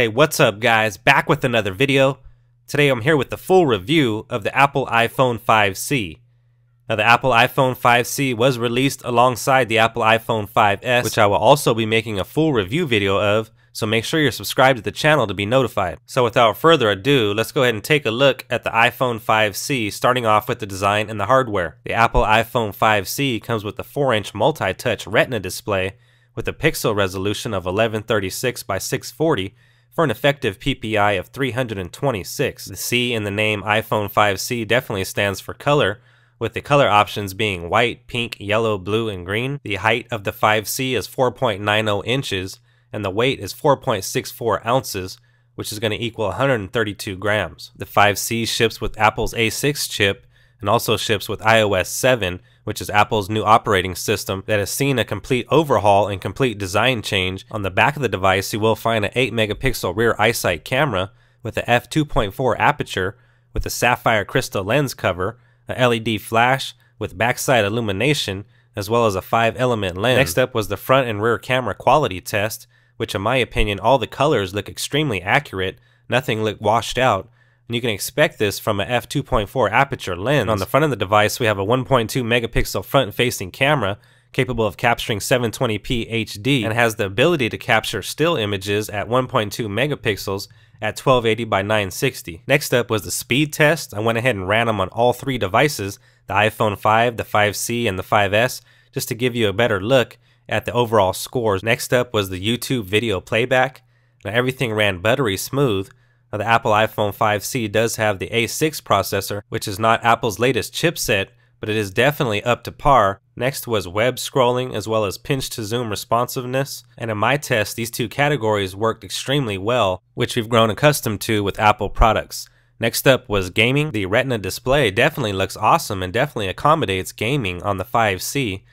Hey, what's up guys? Back with another video. Today I'm here with the full review of the Apple iPhone 5C. Now the Apple iPhone 5C was released alongside the Apple iPhone 5S, which I will also be making a full review video of, so make sure you're subscribed to the channel to be notified. So without further ado, let's go ahead and take a look at the iPhone 5C, starting off with the design and the hardware. The Apple iPhone 5C comes with a 4-inch multi-touch Retina display with a pixel resolution of 1136 by 640 for an effective PPI of 326. The C in the name iPhone 5C definitely stands for color, with the color options being white, pink, yellow, blue, and green. The height of the 5C is 4.90 inches, and the weight is 4.64 ounces, which is going to equal 132 grams. The 5C ships with Apple's A6 chip, and also ships with iOS 7, which is Apple's new operating system that has seen a complete overhaul and complete design change. On the back of the device, you will find an 8-megapixel rear iSight camera with a f2.4 aperture with a sapphire crystal lens cover, a LED flash with backside illumination, as well as a 5-element lens. Next up was the front and rear camera quality test, which in my opinion all the colors look extremely accurate, nothing looked washed out. And you can expect this from a f2.4 aperture lens. On the front of the device, we have a 1.2 megapixel front-facing camera capable of capturing 720p HD and has the ability to capture still images at 1.2 megapixels at 1280 by 960. Next up was the speed test. I went ahead and ran them on all three devices, the iPhone 5, the 5C, and the 5S, just to give you a better look at the overall scores. Next up was the YouTube video playback. Now everything ran buttery smooth. Now, the Apple iPhone 5C does have the A6 processor, which is not Apple's latest chipset, but it is definitely up to par. Next was web scrolling as well as pinch to zoom responsiveness. And in my test, these two categories worked extremely well, which we've grown accustomed to with Apple products. Next up was gaming. The Retina display definitely looks awesome and definitely accommodates gaming on the 5C.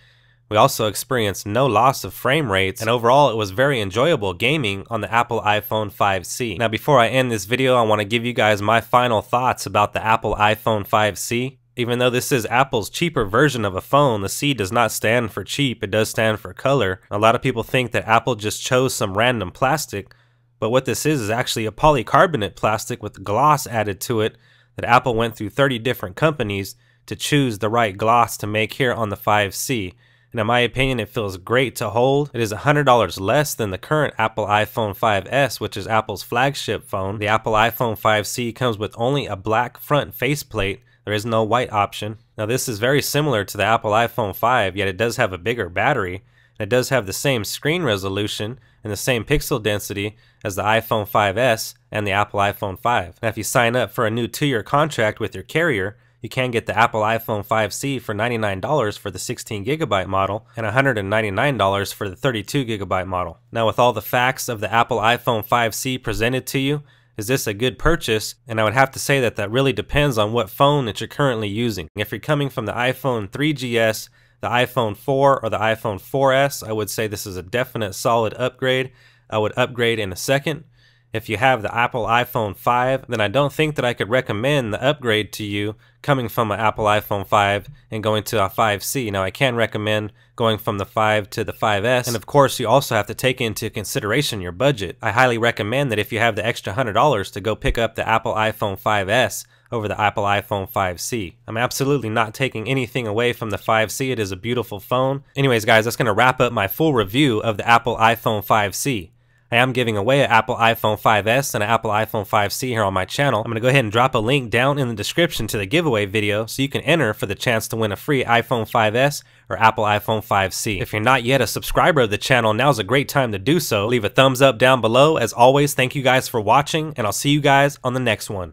We also experienced no loss of frame rates, and overall it was very enjoyable gaming on the Apple iPhone 5C. Now before I end this video, I want to give you guys my final thoughts about the Apple iPhone 5C. Even though this is Apple's cheaper version of a phone, the C does not stand for cheap, it does stand for color. A lot of people think that Apple just chose some random plastic, but what this is actually a polycarbonate plastic with gloss added to it that Apple went through 30 different companies to choose the right gloss to make here on the 5C. And in my opinion, it feels great to hold. It is $100 less than the current Apple iPhone 5S, which is Apple's flagship phone. The Apple iPhone 5C comes with only a black front faceplate. There is no white option. Now this is very similar to the Apple iPhone 5, yet it does have a bigger battery. And it does have the same screen resolution and the same pixel density as the iPhone 5S and the Apple iPhone 5. Now if you sign up for a new 2-year contract with your carrier, you can get the Apple iPhone 5C for $99 for the 16GB model and $199 for the 32GB model. Now with all the facts of the Apple iPhone 5C presented to you, is this a good purchase? And I would have to say that that really depends on what phone that you're currently using. If you're coming from the iPhone 3GS, the iPhone 4, or the iPhone 4S, I would say this is a definite solid upgrade. I would upgrade in a second. If you have the Apple iPhone 5, then I don't think that I could recommend the upgrade to you coming from an Apple iPhone 5 and going to a 5C. Now I can recommend going from the 5 to the 5S, and of course you also have to take into consideration your budget. I highly recommend that if you have the extra $100 to go pick up the Apple iPhone 5S over the Apple iPhone 5C. I'm absolutely not taking anything away from the 5C. It is a beautiful phone. Anyways guys, that's going to wrap up my full review of the Apple iPhone 5C. I am giving away an Apple iPhone 5S and an Apple iPhone 5C here on my channel. I'm going to go ahead and drop a link down in the description to the giveaway video so you can enter for the chance to win a free iPhone 5S or Apple iPhone 5C. If you're not yet a subscriber of the channel, now's a great time to do so. Leave a thumbs up down below. As always, thank you guys for watching, and I'll see you guys on the next one.